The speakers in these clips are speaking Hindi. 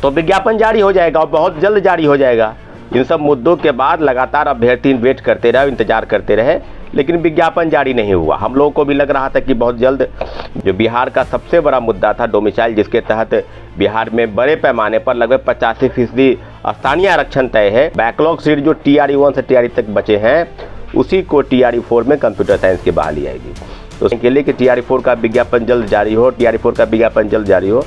तो विज्ञापन जारी हो जाएगा और बहुत जल्द जारी हो जाएगा। इन सब मुद्दों के बाद लगातार अभ्यर्थी वेट करते रहे, इंतजार करते रहे, लेकिन विज्ञापन जारी नहीं हुआ। हम लोगों को भी लग रहा था कि बहुत जल्द जो बिहार का सबसे बड़ा मुद्दा था डोमिसाइल, जिसके तहत बिहार में बड़े पैमाने पर लगभग 85% स्थानीय आरक्षण तय है। बैकलॉग सीट जो TRE 1 से TRE तक बचे हैं, उसी को TRE 4 में कंप्यूटर साइंस की बहाली आएगी। तो उसके लिए कि TRE 4 का विज्ञापन जल्द जारी हो, TRE 4 का विज्ञापन जल्द जारी हो।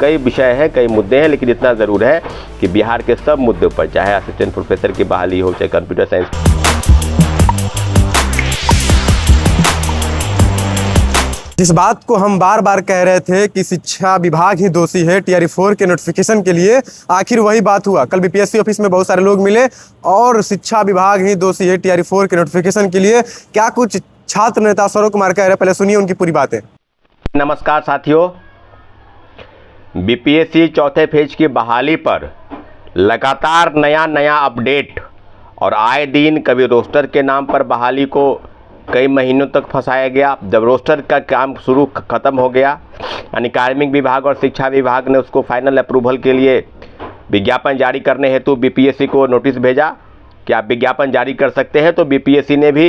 कई विषय हैं, कई मुद्दे हैं, लेकिन इतना ज़रूर है कि बिहार के सब मुद्दों पर, चाहे असिस्टेंट प्रोफेसर की बहाली हो, चाहे कंप्यूटर साइंस। जिस बात को हम बार बार कह रहे थे कि शिक्षा विभाग ही दोषी है TRE 4 के नोटिफिकेशन के लिए, आखिर वही बात हुआ। कल BPSC ऑफिस में बहुत सारे लोग मिले और शिक्षा विभाग ही दोषी है TRE 4 के नोटिफिकेशन के लिए। क्या कुछ छात्र नेता सौरभ कुमार कह रहे हैं, पहले सुनिए उनकी पूरी बातें। नमस्कार साथियों, BPSC चौथे फेज की बहाली पर लगातार नया अपडेट, और आए दिन कभी रोस्टर के नाम पर बहाली को कई महीनों तक फंसाया गया। जब रोस्टर का काम शुरू खत्म हो गया, यानी कार्मिक विभाग और शिक्षा विभाग ने उसको फाइनल अप्रूवल के लिए विज्ञापन जारी करने हेतु BPSC को नोटिस भेजा कि आप विज्ञापन जारी कर सकते हैं। तो BPSC ने भी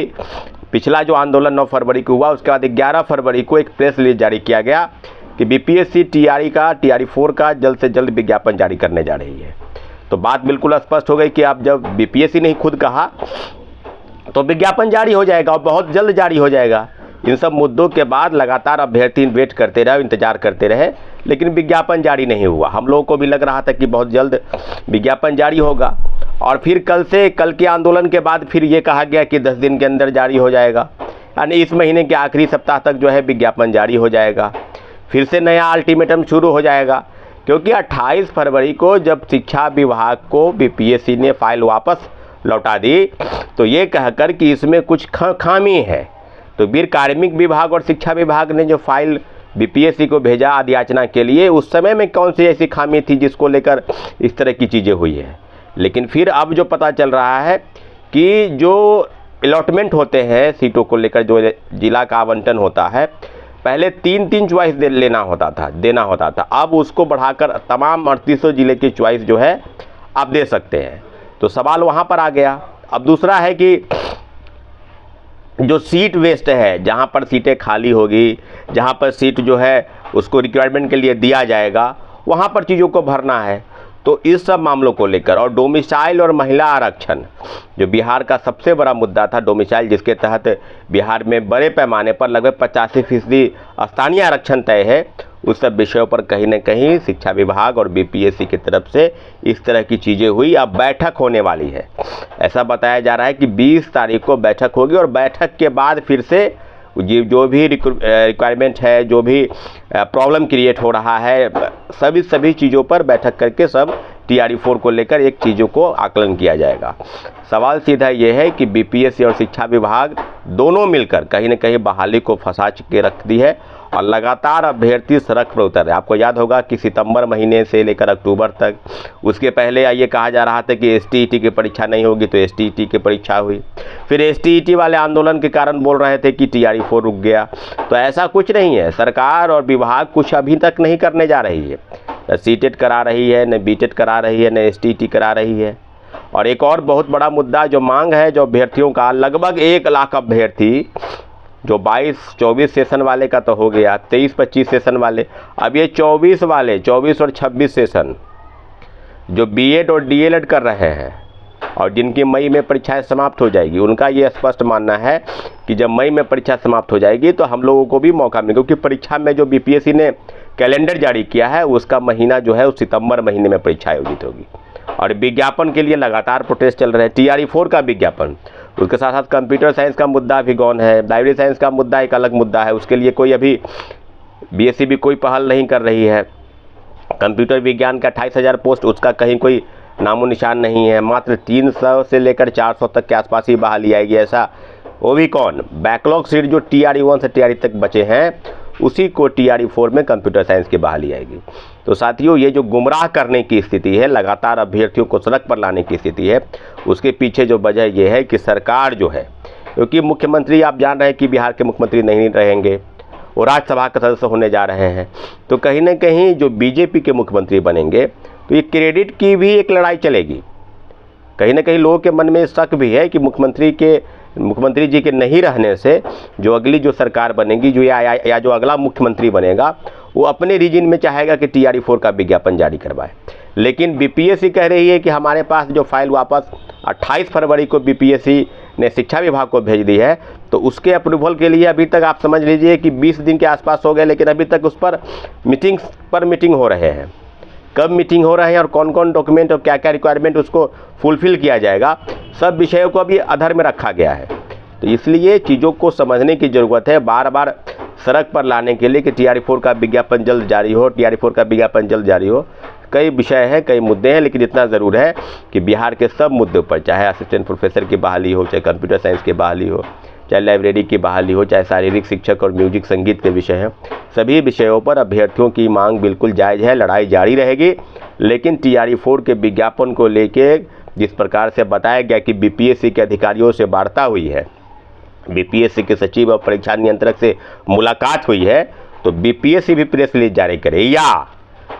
पिछला जो आंदोलन 9 फरवरी को हुआ, उसके बाद 11 फरवरी को एक प्रेस रिलीज जारी किया गया कि BPSC TRE 4 का जल्द से जल्द विज्ञापन जारी करने जा रही है। तो बात बिल्कुल स्पष्ट हो गई कि अब जब BPSC ने खुद कहा तो विज्ञापन जारी हो जाएगा और बहुत जल्द जारी हो जाएगा। इन सब मुद्दों के बाद लगातार अभ्यर्थी वेट करते रहे, इंतजार करते रहे, लेकिन विज्ञापन जारी नहीं हुआ। हम लोगों को भी लग रहा था कि बहुत जल्द विज्ञापन जारी होगा, और फिर कल के आंदोलन के बाद फिर ये कहा गया कि 10 दिन के अंदर जारी हो जाएगा, यानी इस महीने के आखिरी सप्ताह तक जो है विज्ञापन जारी हो जाएगा। फिर से नया अल्टीमेटम शुरू हो जाएगा, क्योंकि 28 फरवरी को जब शिक्षा विभाग को BPSC ने फाइल वापस लौटा दी, तो ये कहकर कि इसमें कुछ खामी है। तो फिर कार्मिक विभाग और शिक्षा विभाग ने जो फाइल BPSC को भेजा अधियाचना के लिए, उस समय में कौन सी ऐसी खामी थी जिसको लेकर इस तरह की चीज़ें हुई है। लेकिन फिर अब जो पता चल रहा है कि जो अलॉटमेंट होते हैं सीटों को लेकर, जो जिला का आवंटन होता है, पहले 3 चॉइस देना होता था। अब उसको बढ़ाकर तमाम 3800 जिले की चॉइस जो है आप दे सकते हैं। तो सवाल वहाँ पर आ गया। अब दूसरा है कि जो सीट वेस्ट है, जहाँ पर सीटें खाली होगी, जहाँ पर सीट जो है उसको रिक्वायरमेंट के लिए दिया जाएगा, वहाँ पर चीज़ों को भरना है। तो इस सब मामलों को लेकर, और डोमिसाइल और महिला आरक्षण जो बिहार का सबसे बड़ा मुद्दा था, डोमिसाइल जिसके तहत बिहार में बड़े पैमाने पर लगभग 85% स्थानीय आरक्षण तय है, उस सब विषयों पर कहीं न कहीं शिक्षा विभाग और BPSC की तरफ से इस तरह की चीज़ें हुई। अब बैठक होने वाली है, ऐसा बताया जा रहा है कि 20 तारीख को बैठक होगी, और बैठक के बाद फिर से जो भी रिक्वायरमेंट है, जो भी प्रॉब्लम क्रिएट हो रहा है, सभी चीज़ों पर बैठक करके सब TRE 4 को लेकर एक चीज़ों को आकलन किया जाएगा। सवाल सीधा ये है कि BPSC और शिक्षा विभाग दोनों मिलकर कहीं न कहीं बहाली को फंसा के रख दी है, और लगातार अभ्यर्थी सड़क पर उतर रहे। आपको याद होगा कि सितंबर महीने से लेकर अक्टूबर तक, उसके पहले ये कहा जा रहा था कि STET की परीक्षा नहीं होगी, तो STET की परीक्षा हुई। फिर STET वाले आंदोलन के कारण बोल रहे थे कि TRE 4 रुक गया। तो ऐसा कुछ नहीं है, सरकार और विभाग कुछ अभी तक नहीं करने जा रही है। न CTET करा रही है, न BTET करा रही है, न STET करा रही है। और एक और बहुत बड़ा मुद्दा जो मांग है, जो अभ्यर्थियों का, लगभग 1 लाख अभ्यर्थी, जो 22-24 सेशन वाले का तो हो गया, 23-25 सेशन वाले, अब ये 24 वाले, 24 और 26 सेशन जो BEd और DLEd कर रहे हैं, और जिनकी मई में परीक्षाएं समाप्त हो जाएगी, उनका ये स्पष्ट मानना है कि जब मई में परीक्षा समाप्त हो जाएगी तो हम लोगों को भी मौका मिलेगा, क्योंकि परीक्षा में जो BPSC ने कैलेंडर जारी किया है, उसका महीना जो है उस सितंबर महीने में परीक्षा आयोजित होगी। और विज्ञापन के लिए लगातार प्रोटेस्ट चल रहे हैं। TRE 4 का विज्ञापन, उसके साथ साथ कंप्यूटर साइंस का मुद्दा भी गौन है, लाइब्रेरी साइंस का मुद्दा एक अलग मुद्दा है, उसके लिए कोई अभी BSc भी कोई पहल नहीं कर रही है। कंप्यूटर विज्ञान का 28,000 पोस्ट, उसका कहीं कोई नामो निशान नहीं है। मात्र 300 से लेकर 400 तक के आसपास ही बहाली आएगी, ऐसा वो भी कौन? बैकलॉग सीट जो TRE 1 से TRE तक बचे हैं, उसी को TRE 4 में कंप्यूटर साइंस की बहाली आएगी। तो साथियों, ये जो गुमराह करने की स्थिति है, लगातार अभ्यर्थियों को सड़क पर लाने की स्थिति है, उसके पीछे जो वजह ये है कि सरकार जो है, क्योंकि मुख्यमंत्री आप जान रहे हैं कि बिहार के मुख्यमंत्री नहीं रहेंगे, वो राज्यसभा के सदस्य होने जा रहे हैं, तो कहीं ना कहीं जो बीजेपी के मुख्यमंत्री बनेंगे, तो ये क्रेडिट की भी एक लड़ाई चलेगी। कहीं ना कहीं लोगों के मन में शक भी है कि मुख्यमंत्री जी के नहीं रहने से जो अगली जो सरकार बनेगी जो या जो अगला मुख्यमंत्री बनेगा वो अपने रीजन में चाहेगा कि TRE-4 का विज्ञापन जारी करवाए। लेकिन BPSC कह रही है कि हमारे पास जो फाइल वापस 28 फरवरी को BPSC ने शिक्षा विभाग को भेज दी है, तो उसके अप्रूवल के लिए अभी तक आप समझ लीजिए कि 20 दिन के आसपास हो गए, लेकिन अभी तक उस पर मीटिंग हो रहे हैं। कब मीटिंग हो रहे हैं और कौन कौन डॉक्यूमेंट और क्या क्या रिक्वायरमेंट उसको फुलफ़िल किया जाएगा, सब विषयों को अभी अधर में रखा गया है। तो इसलिए चीज़ों को समझने की ज़रूरत है, बार बार सड़क पर लाने के लिए कि TRE-4 का विज्ञापन जल्द जारी हो, TRE-4 का विज्ञापन जल्द जारी हो। कई विषय हैं, कई मुद्दे हैं, लेकिन इतना ज़रूर है कि बिहार के सब मुद्दों पर, चाहे असिस्टेंट प्रोफेसर की बहाली हो, चाहे कंप्यूटर साइंस की बहाली हो, चाहे लाइब्रेरी की बहाली हो, चाहे शारीरिक शिक्षक और म्यूजिक संगीत के विषय हैं, सभी विषयों पर अभ्यर्थियों की मांग बिल्कुल जायज़ है। लड़ाई जारी रहेगी, लेकिन TRE-4 के विज्ञापन को लेके जिस प्रकार से बताया गया कि BPSC के अधिकारियों से वार्ता हुई है, BPSC के सचिव और परीक्षा नियंत्रक से मुलाकात हुई है, तो BPSC भी प्रेस रिलीज जारी करे, या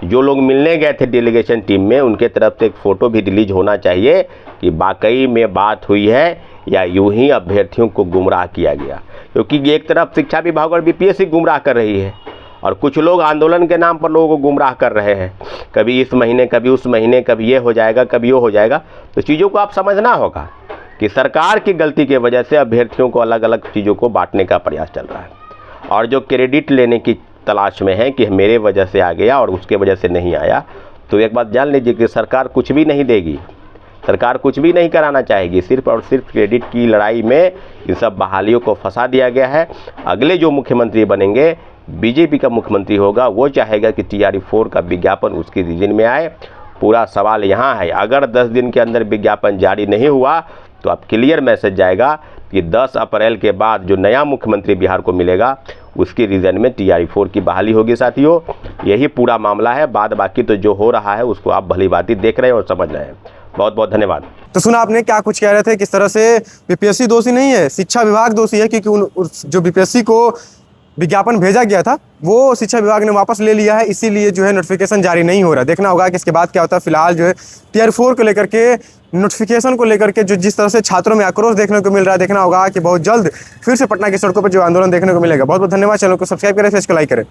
जो लोग मिलने गए थे डेलीगेशन टीम में उनके तरफ से एक फ़ोटो भी रिलीज होना चाहिए कि वाकई में बात हुई है या यूं ही अभ्यर्थियों को गुमराह किया गया। क्योंकि एक तरफ शिक्षा विभाग और BPSC गुमराह कर रही है और कुछ लोग आंदोलन के नाम पर लोगों को गुमराह कर रहे हैं, कभी इस महीने, कभी उस महीने, कभी ये हो जाएगा, कभी वो हो जाएगा। तो चीज़ों को आप समझना होगा कि सरकार की गलती की वजह से अभ्यर्थियों को अलग अलग चीज़ों को बांटने का प्रयास चल रहा है, और जो क्रेडिट लेने की तलाश में है कि मेरे वजह से आ गया और उसके वजह से नहीं आया, तो एक बात जान लीजिए कि सरकार कुछ भी नहीं देगी, सरकार कुछ भी नहीं कराना चाहेगी। सिर्फ और सिर्फ क्रेडिट की लड़ाई में इन सब बहालियों को फंसा दिया गया है। अगले जो मुख्यमंत्री बनेंगे, BJP का मुख्यमंत्री होगा, वो चाहेगा कि TRE-4 का विज्ञापन उसके रीजन में आए। पूरा सवाल यहाँ है, अगर 10 दिन के अंदर विज्ञापन जारी नहीं हुआ तो अब क्लियर मैसेज जाएगा कि 10 अप्रैल के बाद जो नया मुख्यमंत्री बिहार को मिलेगा उसके रीजन में TRE-4 की बहाली होगी। साथियों, यही पूरा मामला है। बाद बाकी तो जो हो रहा है उसको आप भली भांति देख रहे हैं और समझ रहे हैं। बहुत बहुत धन्यवाद। तो सुना आपने क्या कुछ कह रहे थे, किस तरह से BPSC दोषी नहीं है, शिक्षा विभाग दोषी है, क्योंकि जो BPSC को विज्ञापन भेजा गया था वो शिक्षा विभाग ने वापस ले लिया है, इसीलिए जो है नोटिफिकेशन जारी नहीं हो रहा। देखना होगा कि इसके बाद क्या होता है। फिलहाल जो है TRE-4 को लेकर के, नोटिफिकेशन को लेकर के जो जिस तरह से छात्रों में आक्रोश देखने को मिल रहा है, देखना होगा कि बहुत जल्द फिर से पटना की सड़कों पर जो आंदोलन देखने को मिलेगा। बहुत बहुत धन्यवाद। चैनल को सब्सक्राइब करें, फेस को लाइक करें।